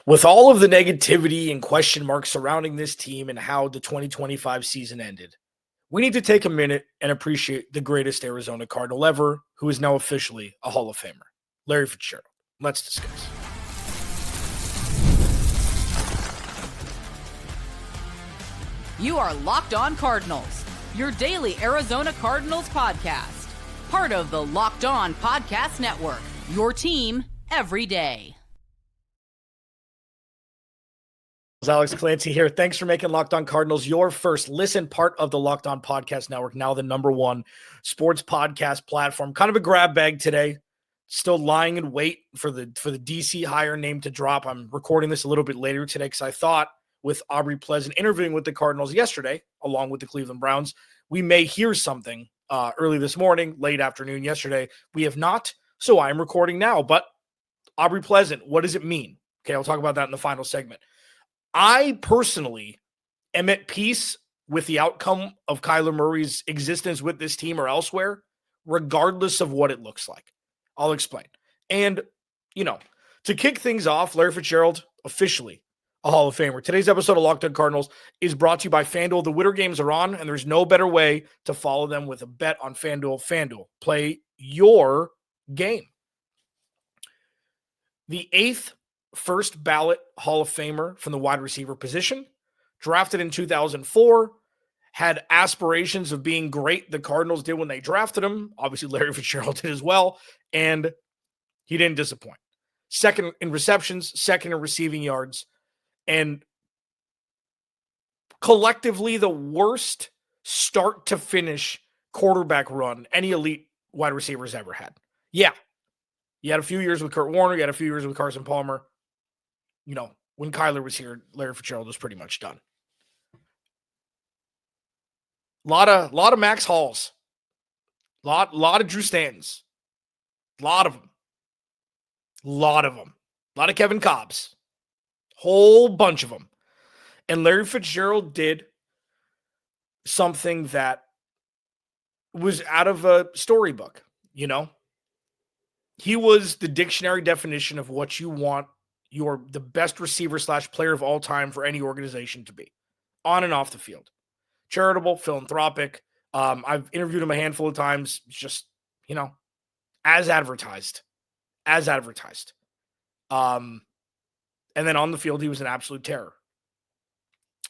With all of the negativity and question marks surrounding this team and how the 2025 season ended, we need to take a minute and appreciate the greatest Arizona Cardinal ever, who is now officially a Hall of Famer, Larry Fitzgerald. Let's discuss. You are Locked On Cardinals, your daily Arizona Cardinals podcast. Part of the Locked On Podcast Network, your team every day. Alex Clancy here. Thanks for making Locked On Cardinals your first listen, part of the Locked On Podcast Network, now the #1 sports podcast platform. Kind of a grab bag today. Still lying in wait for the DC hire name to drop. I'm recording this a little bit later today because I thought with Aubrey Pleasant interviewing with the Cardinals yesterday, along with the Cleveland Browns, we may hear something early this morning, late afternoon yesterday. We have not, so I'm recording now. But Aubrey Pleasant, what does it mean? Okay, I'll talk about that in the final segment. I personally am at peace with the outcome of Kyler Murray's existence with this team or elsewhere, regardless of what it looks like. I'll explain. And, to kick things off, Larry Fitzgerald, officially a Hall of Famer. Today's episode of Locked On Cardinals is brought to you by FanDuel. The winter games are on, and there's no better way to follow them with a bet on FanDuel. FanDuel, play your game. The 8th first ballot Hall of Famer from the wide receiver position, drafted in 2004, had aspirations of being great. The Cardinals did when they drafted him. Obviously, Larry Fitzgerald did as well, and he didn't disappoint. Second in receptions, second in receiving yards, and collectively the worst start to finish quarterback run any elite wide receivers ever had. Yeah, you had a few years with Kurt Warner, you had a few years with Carson Palmer. When Kyler was here, Larry Fitzgerald was pretty much done. Lot of Max Halls. Lot of Drew Stantons. Lot of them. Lot of Kevin Cobbs. Whole bunch of them. And Larry Fitzgerald did something that was out of a storybook, He was the dictionary definition of what you want the best receiver / player of all time for any organization to be, on and off the field. Charitable, philanthropic. I've interviewed him a handful of times. Just, as advertised. And then on the field, he was an absolute terror.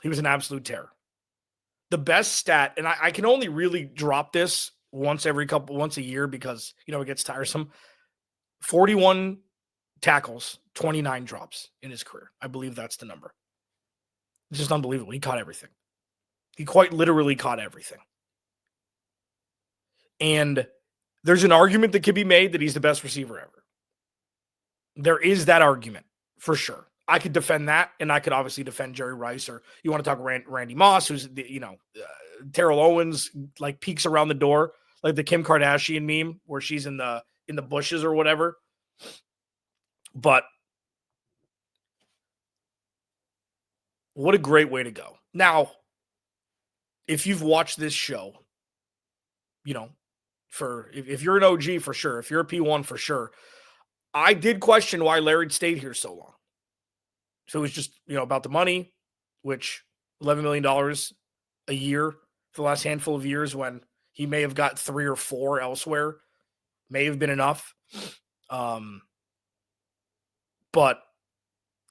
The best stat, and I can only really drop this once a year because, it gets tiresome. 41 tackles, 29 drops in his career. I believe that's the number. It's just unbelievable. He caught everything. He quite literally caught everything. And there's an argument that could be made that he's the best receiver ever. There is that argument for sure. I could defend that, and I could obviously defend Jerry Rice, or you want to talk Randy Moss, who's Terrell Owens, like peeks around the door, like the Kim Kardashian meme where she's in the bushes or whatever. But what a great way to go. Now, if you've watched this show, if you're an OG for sure, if you're a P1 for sure, I did question why Larry stayed here so long. So it was just, about the money, which $11 million a year for the last handful of years when he may have got 3 or 4 elsewhere, may have been enough. But,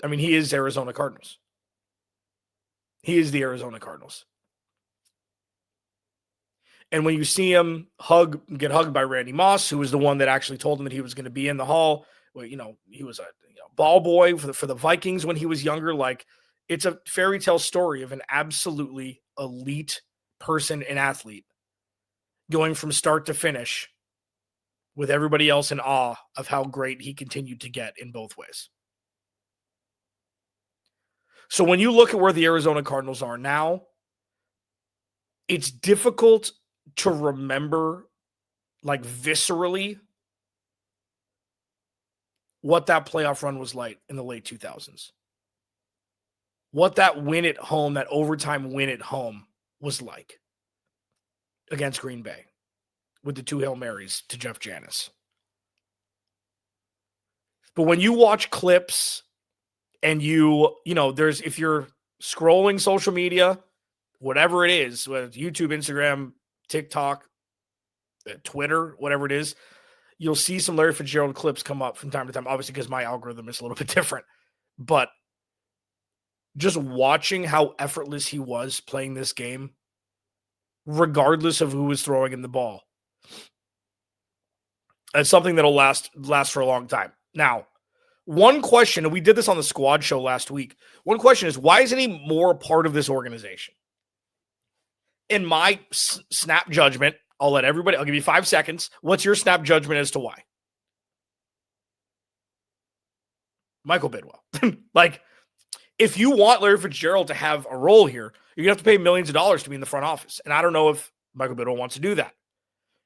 he is Arizona Cardinals. He is the Arizona Cardinals. And when you see him get hugged by Randy Moss, who was the one that actually told him that he was going to be in the Hall, well, he was a ball boy for the Vikings when he was younger. Like, it's a fairy tale story of an absolutely elite person and athlete going from start to finish with everybody else in awe of how great he continued to get in both ways. So when you look at where the Arizona Cardinals are now, it's difficult to remember, like, viscerally what that playoff run was like in the late 2000s. What that win at home, that overtime win at home was like against Green Bay with the 2 Hail Marys to Jeff Janis. But when you watch clips and if you're scrolling social media, whatever it is, whether it's YouTube, Instagram, TikTok, Twitter, whatever it is, you'll see some Larry Fitzgerald clips come up from time to time, obviously because my algorithm is a little bit different. But just watching how effortless he was playing this game, regardless of who was throwing in the ball, it's something that'll last for a long time. Now, one question, and we did this on the squad show last week. One question is, why isn't he more a part of this organization? In my snap judgment, I'll give you 5 seconds. What's your snap judgment as to why? Michael Bidwell. If you want Larry Fitzgerald to have a role here, you're going to have to pay millions of dollars to be in the front office. And I don't know if Michael Bidwell wants to do that.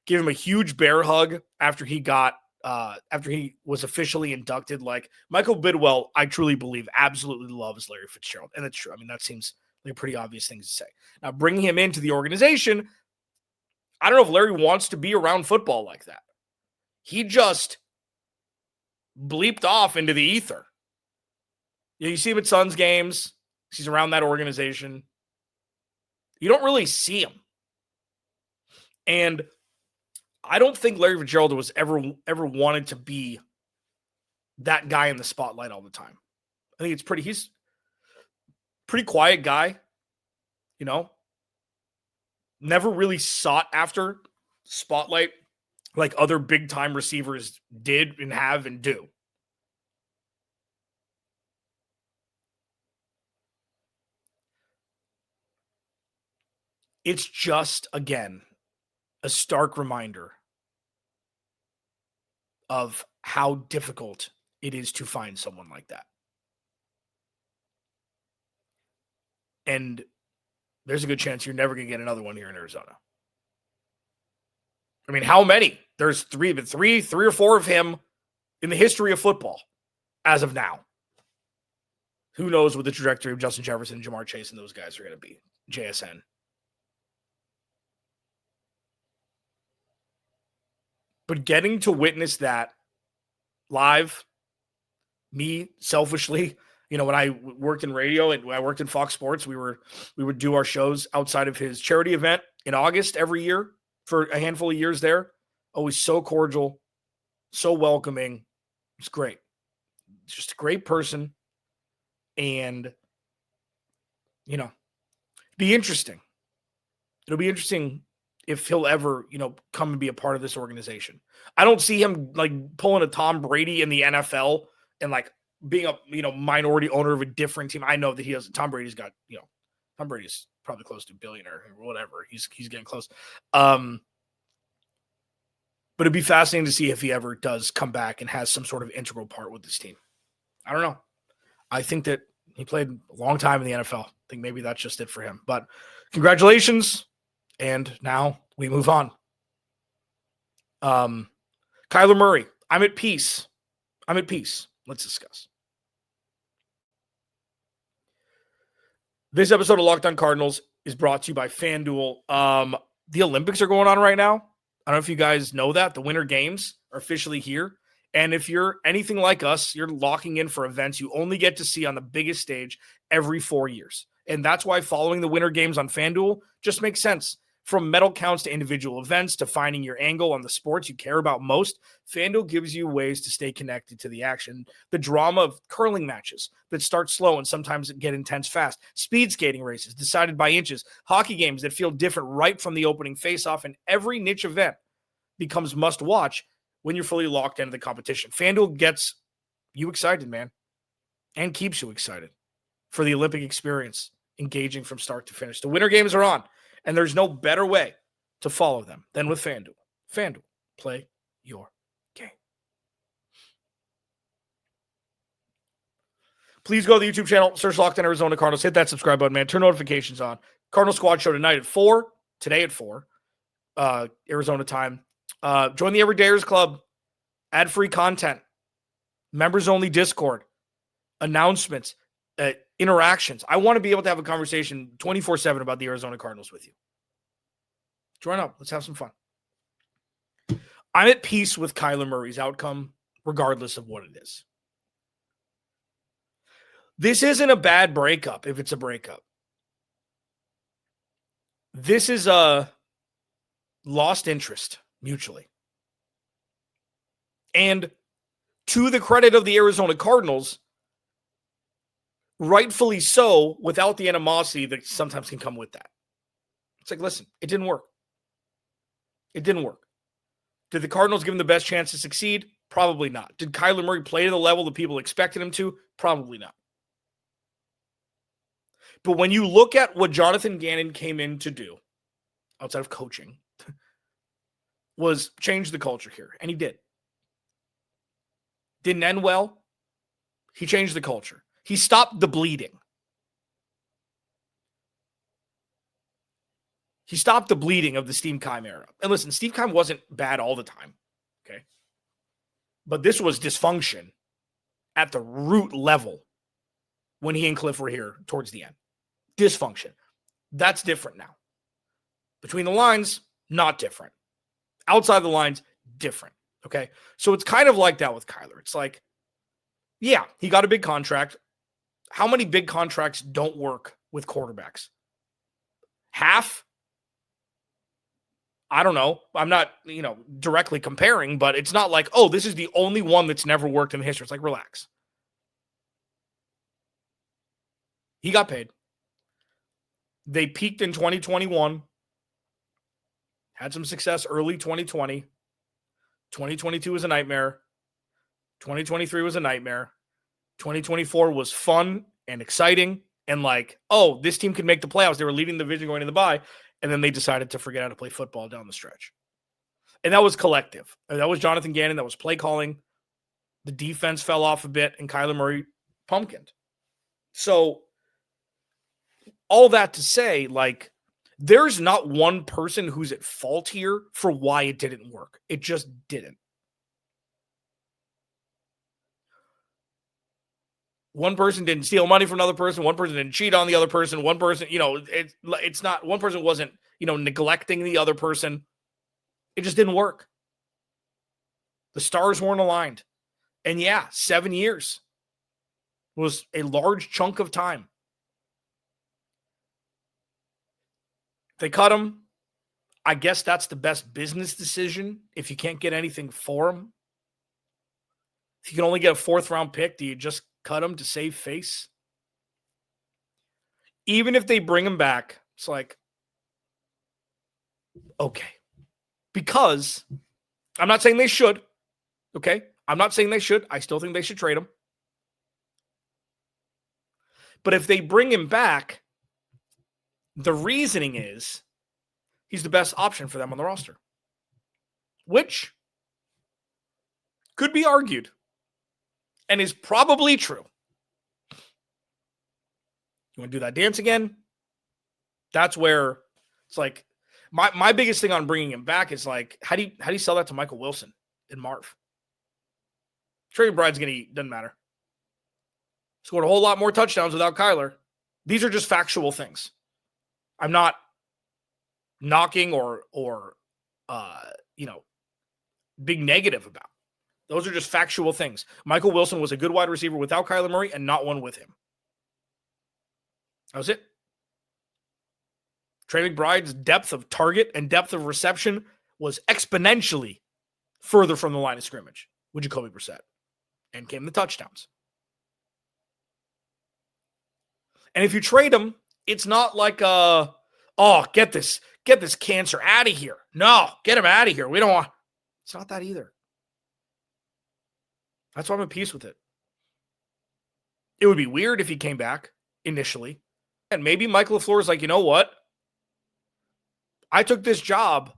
Give him a huge bear hug after he was officially inducted. Michael Bidwell, I truly believe, absolutely loves Larry Fitzgerald. And that's true. I mean, that seems like a pretty obvious thing to say. Now, bringing him into the organization, I don't know if Larry wants to be around football like that. He just bleeped off into the ether. You see him at Suns games. He's around that organization. You don't really see him. And I don't think Larry Fitzgerald was ever wanted to be that guy in the spotlight all the time. I think he's a pretty quiet guy, never really sought after spotlight like other big time receivers did and have and do. It's just, again, a stark reminder of how difficult it is to find someone like that. And there's a good chance you're never going to get another one here in Arizona. I mean, how many? There's three or four of him in the history of football as of now. Who knows what the trajectory of Justin Jefferson, Jamar Chase, and those guys are going to be. JSN. But getting to witness that live, me selfishly, when I worked in radio and when I worked in Fox Sports, we would do our shows outside of his charity event in August every year for a handful of years there. Always so cordial, so welcoming. It's great. It's just a great person. And, be interesting. It'll be interesting if he'll ever, come and be a part of this organization. I don't see him pulling a Tom Brady in the NFL and being a, minority owner of a different team. I know that he doesn't. Tom Brady's got, Tom Brady's probably close to a billionaire or whatever. He's getting close. But it'd be fascinating to see if he ever does come back and has some sort of integral part with this team. I don't know. I think that he played a long time in the NFL. I think maybe that's just it for him. But congratulations. And now we move on. Kyler Murray, I'm at peace. Let's discuss. This episode of Locked On Cardinals is brought to you by FanDuel. The Olympics are going on right now. I don't know if you guys know that. The Winter Games are officially here. And if you're anything like us, you're locking in for events you only get to see on the biggest stage every 4 years. And that's why following the Winter Games on FanDuel just makes sense. From medal counts to individual events to finding your angle on the sports you care about most, FanDuel gives you ways to stay connected to the action. The drama of curling matches that start slow and sometimes get intense fast, speed skating races decided by inches, hockey games that feel different right from the opening face-off, and every niche event becomes must-watch when you're fully locked into the competition. FanDuel gets you excited, man, and keeps you excited for the Olympic experience, engaging from start to finish. The Winter Games are on. And there's no better way to follow them than with FanDuel. FanDuel, play your game. Please go to the YouTube channel, search Locked On Arizona Cardinals, hit that subscribe button, man. Turn notifications on. Cardinal Squad Show tonight at 4, today at 4, Arizona time. Join the Everydayers Club, ad-free content, members-only Discord, announcements, interactions. I want to be able to have a conversation 24/7 about the Arizona Cardinals with you. Join up. Let's have some fun. I'm at peace with Kyler Murray's outcome, regardless of what it is. This isn't a bad breakup if it's a breakup. This is a lost interest mutually. And to the credit of the Arizona Cardinals, rightfully so, without the animosity that sometimes can come with that. It's like, listen, it didn't work. It didn't work. Did the Cardinals give him the best chance to succeed? Probably not. Did Kyler Murray play to the level that people expected him to? Probably not. But when you look at what Jonathan Gannon came in to do, outside of coaching, was change the culture here. And he did. Didn't end well. He changed the culture. He stopped the bleeding. He stopped the bleeding of the Steve Keim era. And listen, Steve Keim wasn't bad all the time. Okay. But this was dysfunction at the root level when he and Cliff were here towards the end. Dysfunction. That's different now. Between the lines, not different. Outside the lines, different. Okay. So it's kind of like that with Kyler. It's like, yeah, he got a big contract. How many big contracts don't work with quarterbacks? Half? I don't know. I'm not, directly comparing, but it's not like, oh, this is the only one that's never worked in the history. It's like, relax. He got paid. They peaked in 2021. Had some success early 2020. 2022 was a nightmare. 2023 was a nightmare. 2024 was fun and exciting and like, oh, this team could make the playoffs. They were leading the division going into the bye, and then they decided to forget how to play football down the stretch. And that was collective. That was Jonathan Gannon. That was play calling. The defense fell off a bit, and Kyler Murray pumpkined. So all that to say, like, there's not one person who's at fault here for why it didn't work. It just didn't. One person didn't steal money from another person. One person didn't cheat on the other person. One person, it's not, one person wasn't, neglecting the other person. It just didn't work. The stars weren't aligned. And yeah, 7 years was a large chunk of time. They cut him. I guess that's the best business decision if you can't get anything for him. If you can only get a 4th-round pick, do you just cut him to save face? Even if they bring him back, it's like, okay. Because I'm not saying they should, okay? I'm not saying they should. I still think they should trade him. But if they bring him back, the reasoning is he's the best option for them on the roster, which could be argued and is probably true. You want to do that dance again? That's where it's like my biggest thing on bringing him back is like, how do you sell that to Michael Wilson and Marv? Trey McBride's going to eat. Doesn't matter. Scored a whole lot more touchdowns without Kyler. These are just factual things. I'm not knocking or being negative about. Those are just factual things. Michael Wilson was a good wide receiver without Kyler Murray and not one with him. That was it. Trey McBride's depth of target and depth of reception was exponentially further from the line of scrimmage with Jacoby Brissett. And came the touchdowns. And if you trade him, it's not like, get this cancer out of here. No, get him out of here. We don't want. It's not that either. That's why I'm at peace with it. It would be weird if he came back initially. And maybe Mike LaFleur is like, you know what? I took this job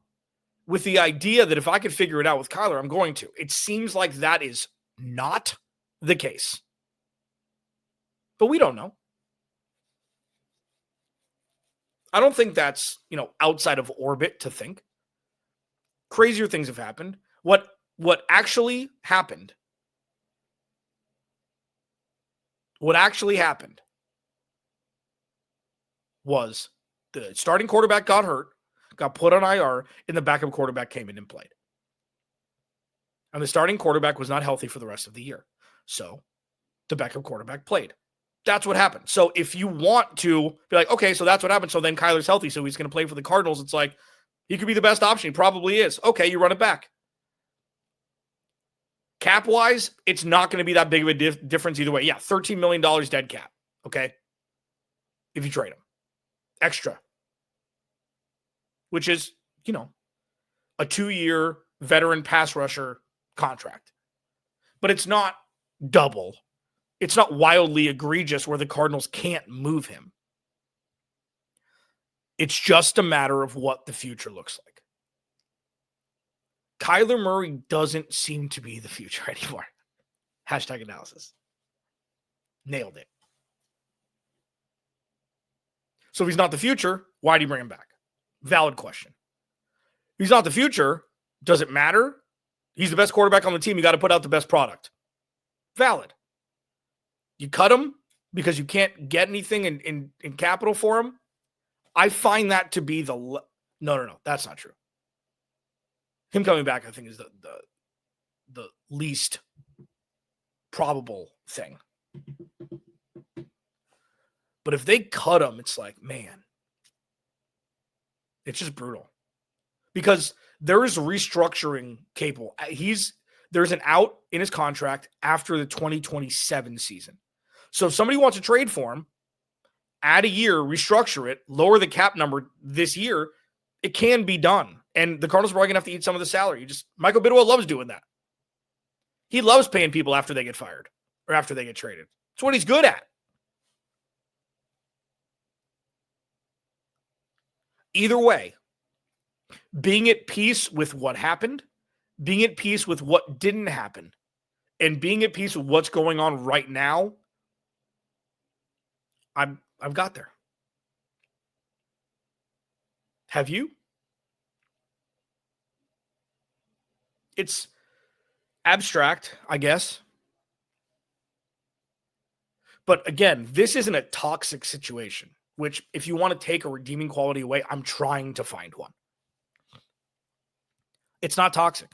with the idea that if I could figure it out with Kyler, I'm going to. It seems like that is not the case. But we don't know. I don't think that's, outside of orbit to think. Crazier things have happened. What actually happened was the starting quarterback got hurt, got put on IR, and the backup quarterback came in and played. And the starting quarterback was not healthy for the rest of the year. So the backup quarterback played. That's what happened. So if you want to be like, okay, so that's what happened. So then Kyler's healthy, so he's going to play for the Cardinals. It's like, he could be the best option. He probably is. Okay, you run it back. Cap-wise, it's not going to be that big of a difference either way. Yeah, $13 million dead cap, okay? If you trade him. Extra. Which is, a 2-year veteran pass rusher contract. But it's not double. It's not wildly egregious where the Cardinals can't move him. It's just a matter of what the future looks like. Kyler Murray doesn't seem to be the future anymore. Hashtag analysis. Nailed it. So if he's not the future, why do you bring him back? Valid question. If he's not the future, does it matter? He's the best quarterback on the team. You got to put out the best product. Valid. You cut him because you can't get anything in capital for him. I find that to be no, that's not true. Him coming back, I think, is the least probable thing. But if they cut him, it's like, man, it's just brutal. Because there is restructuring capable. There's an out in his contract after the 2027 season. So if somebody wants to trade for him, add a year, restructure it, lower the cap number this year, it can be done. And the Cardinals are probably going to have to eat some of the salary. Michael Bidwell loves doing that. He loves paying people after they get fired or after they get traded. It's what he's good at. Either way, being at peace with what happened, being at peace with what didn't happen, and being at peace with what's going on right now, I've got there. Have you? It's abstract, I guess. But again, this isn't a toxic situation, which if you want to take a redeeming quality away, I'm trying to find one. It's not toxic.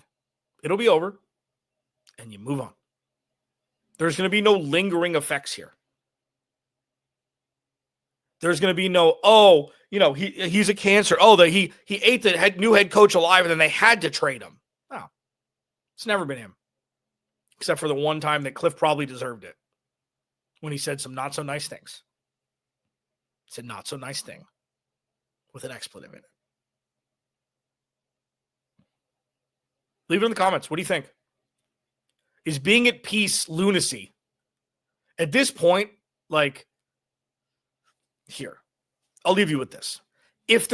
It'll be over and you move on. There's going to be no lingering effects here. There's going to be no, he's a cancer. He ate the new head coach alive and then they had to trade him. No, it's never been him. Except for the one time that Cliff probably deserved it. When he said some not so nice things. He said not so nice thing with an expletive in it. Leave it in the comments. What do you think? Is being at peace lunacy? At this point, here, I'll leave you with this. If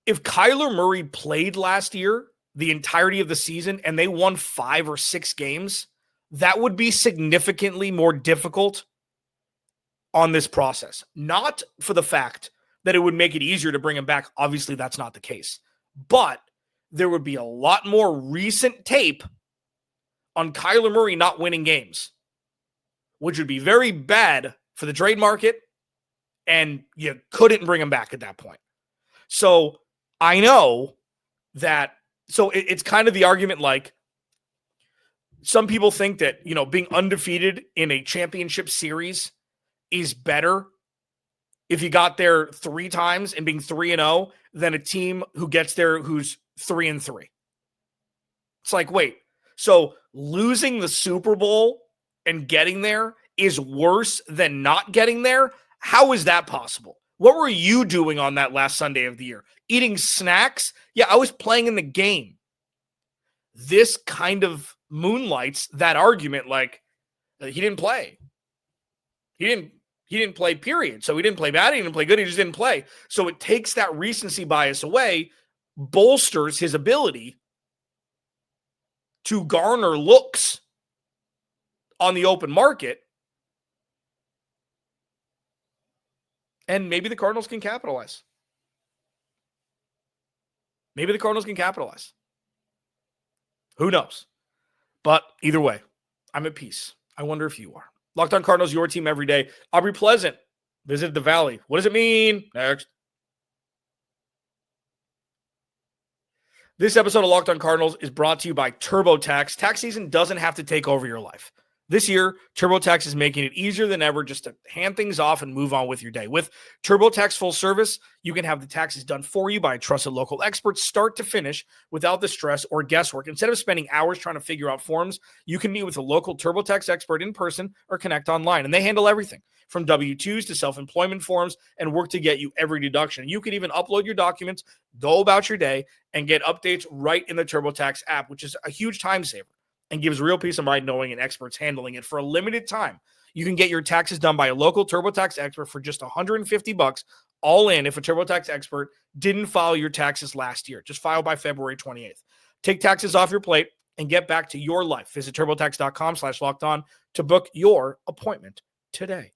Kyler Murray played last year, the entirety of the season, and they won 5 or 6 games, that would be significantly more difficult on this process. Not for the fact that it would make it easier to bring him back. Obviously, that's not the case. But there would be a lot more recent tape on Kyler Murray not winning games, which would be very bad for the trade market, and you couldn't bring him back at that point. So I know that, it's kind of the argument some people think that, being undefeated in a championship series is better if you got there 3 times and being 3-0 than a team who gets there who's 3-3. It's like, wait, so losing the Super Bowl and getting there is worse than not getting there? How is that possible? What were you doing on that last Sunday of the year? Eating snacks? Yeah, I was playing in the game. This kind of moonlights that argument he didn't play. He didn't play, period. So he didn't play bad, he didn't play good, he just didn't play. So it takes that recency bias away, bolsters his ability to garner looks on the open market, and maybe the Cardinals can capitalize. Maybe the Cardinals can capitalize. Who knows? But either way, I'm at peace. I wonder if you are. Locked On Cardinals, your team every day. Aubrey Pleasant visited the Valley. What does it mean? Next. This episode of Locked On Cardinals is brought to you by TurboTax. Tax season doesn't have to take over your life. This year, TurboTax is making it easier than ever just to hand things off and move on with your day. With TurboTax Full Service, you can have the taxes done for you by a trusted local expert, start to finish, without the stress or guesswork. Instead of spending hours trying to figure out forms, you can meet with a local TurboTax expert in person or connect online, and they handle everything from W-2s to self-employment forms and work to get you every deduction. You can even upload your documents, go about your day, and get updates right in the TurboTax app, which is a huge time saver and gives real peace of mind knowing an expert's handling it. For a limited time, you can get your taxes done by a local TurboTax expert for just $150 all in if a TurboTax expert didn't file your taxes last year. Just file by February 28th. Take taxes off your plate and get back to your life. Visit TurboTax.com/lockedon to book your appointment today.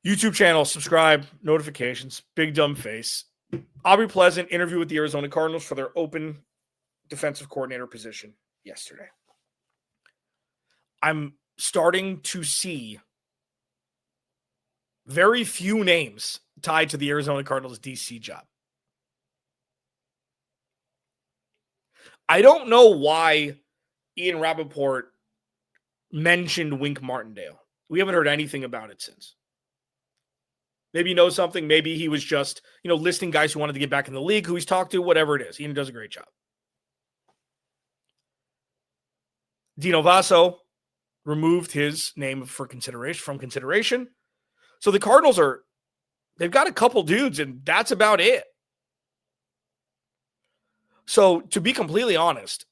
YouTube channel, subscribe, notifications, big dumb face. Aubrey Pleasant interview with the Arizona Cardinals for their open defensive coordinator position yesterday. I'm starting to see very few names tied to the Arizona Cardinals DC job. I don't know why Ian Rappaport mentioned Wink Martindale. We haven't heard anything about it since. Maybe he knows something. Maybe he was just, listing guys who wanted to get back in the league, who he's talked to, whatever it is. Ian does a great job. Dino Vasso removed his name from consideration. So the Cardinals they've got a couple dudes, and that's about it. So to be completely honest,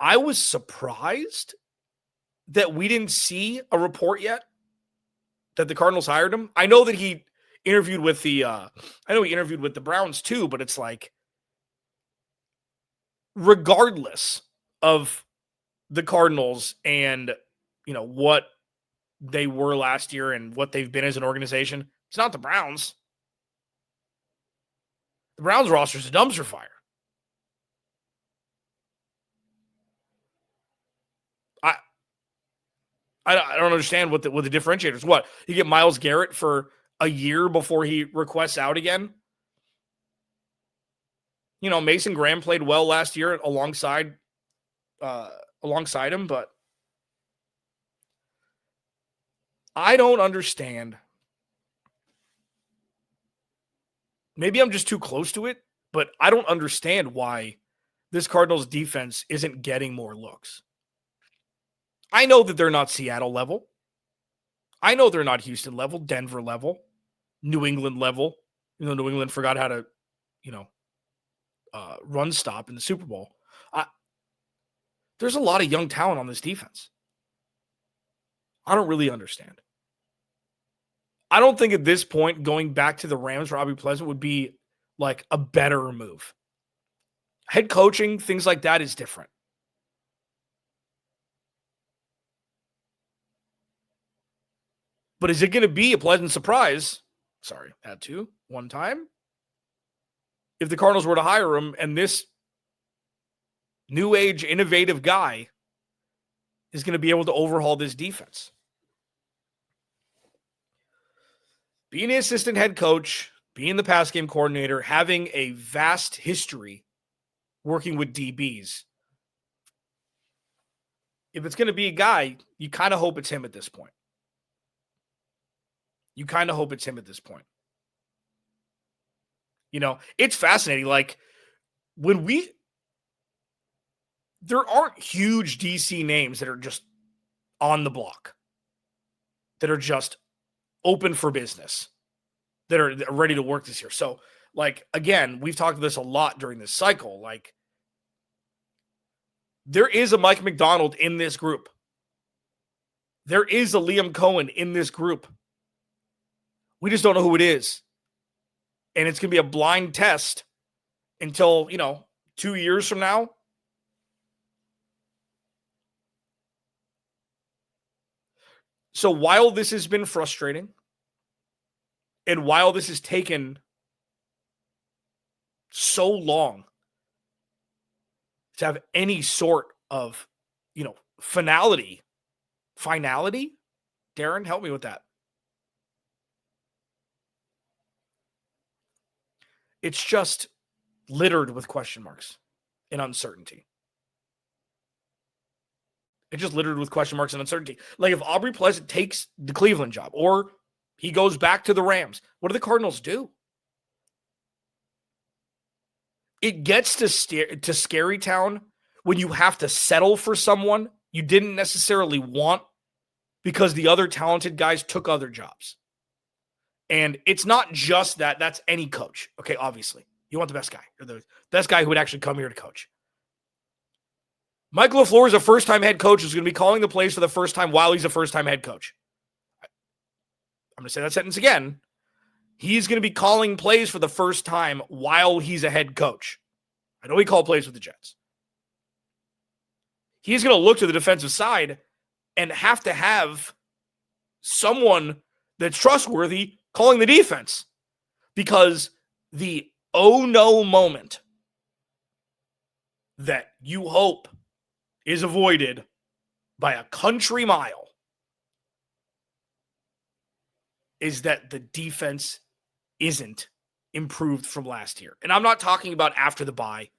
I was surprised that we didn't see a report yet that the Cardinals hired him. I know that he interviewed with the Browns too, but it's like, regardless of the Cardinals and, what they were last year and what they've been as an organization, it's not the Browns. The Browns roster is a dumpster fire. I don't understand what the differentiators. What, you get Myles Garrett for a year before he requests out again? Mason Graham played well last year alongside him, but I don't understand. Maybe I'm just too close to it, but I don't understand why this Cardinals defense isn't getting more looks. I know that they're not Seattle level. I know they're not Houston level, Denver level, New England level. New England forgot how to, run stop in the Super Bowl. There's a lot of young talent on this defense. I don't really understand. I don't think at this point going back to the Rams for Aubrey Pleasant would be like a better move. Head coaching, things like that is different. But is it going to be a pleasant surprise? Sorry, had to one time. If the Cardinals were to hire him and this new age innovative guy is going to be able to overhaul this defense. Being an assistant head coach, being the pass game coordinator, having a vast history working with DBs. If it's going to be a guy, you kind of hope it's him at this point. It's fascinating. Like, there aren't huge DC names that are just on the block, that are just open for business, that are ready to work this year. So, like, again, we've talked about this a lot during this cycle. Like, there is a Mike McDonald in this group. There is a Liam Cohen in this group. We just don't know who it is. And it's going to be a blind test until, 2 years from now. So while this has been frustrating, and while this has taken so long to have any sort of, finality, Darren, help me with that. It's just littered with question marks. and uncertainty. It's just littered with question marks and uncertainty. Like if Aubrey Pleasant takes the Cleveland job or he goes back to the Rams, what do the Cardinals do? It gets to scary town when you have to settle for someone you didn't necessarily want because the other talented guys took other jobs. And it's not just that. That's any coach. Okay, obviously. You want the best guy. Or the best guy who would actually come here to coach. Mike LaFleur is a first-time head coach who's going to be calling the plays for the first time while he's a first-time head coach. I'm going to say that sentence again. He's going to be calling plays for the first time while he's a head coach. I know he called plays with the Jets. He's going to look to the defensive side and have to have someone that's trustworthy calling the defense because the oh no moment that you hope is avoided by a country mile is that the defense isn't improved from last year. And I'm not talking about after the bye.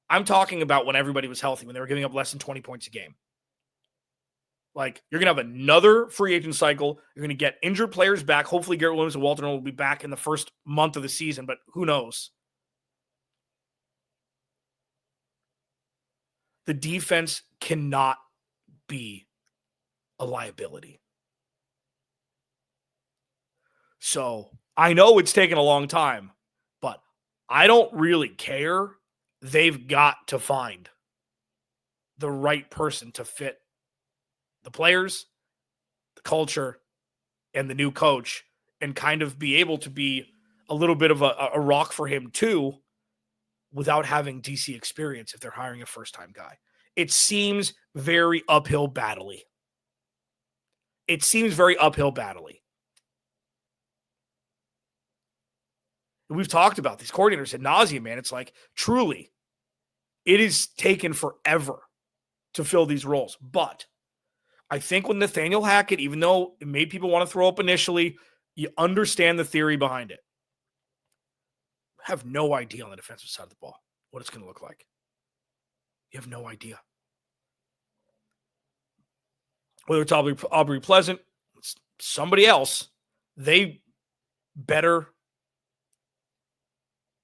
I'm talking about when everybody was healthy, when they were giving up less than 20 points a game. Like, you're going to have another free agent cycle. You're going to get injured players back. Hopefully, Garrett Williams and Walter will be back in the first month of the season, but who knows? The defense cannot be a liability. So, I know it's taken a long time, but I don't really care. They've got to find the right person to fit the players, the culture, and the new coach, and kind of be able to be a little bit of a rock for him too, without having DC experience if they're hiring a first-time guy. It seems very uphill battly. We've talked about these coordinators ad nauseum, man. It's like, truly, it is taken forever to fill these roles. But I think with Nathaniel Hackett, even though it made people want to throw up initially, you understand the theory behind it. I have no idea on the defensive side of the ball what it's going to look like. You have no idea. Whether it's Aubrey Pleasant, it's somebody else, they better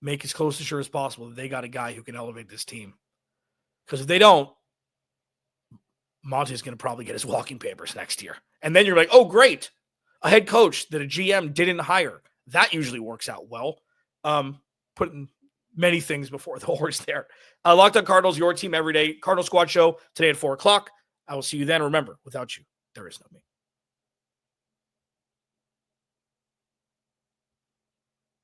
make as close to sure as possible that they got a guy who can elevate this team. Because if they don't, Monty's going to probably get his walking papers next year. And then you're like, oh, great. A head coach that a GM didn't hire. That usually works out well. Putting many things before the horse there. Locked On Cardinals, your team every day. Cardinal Squad Show today at 4 o'clock. I will see you then. Remember, without you, there is no me.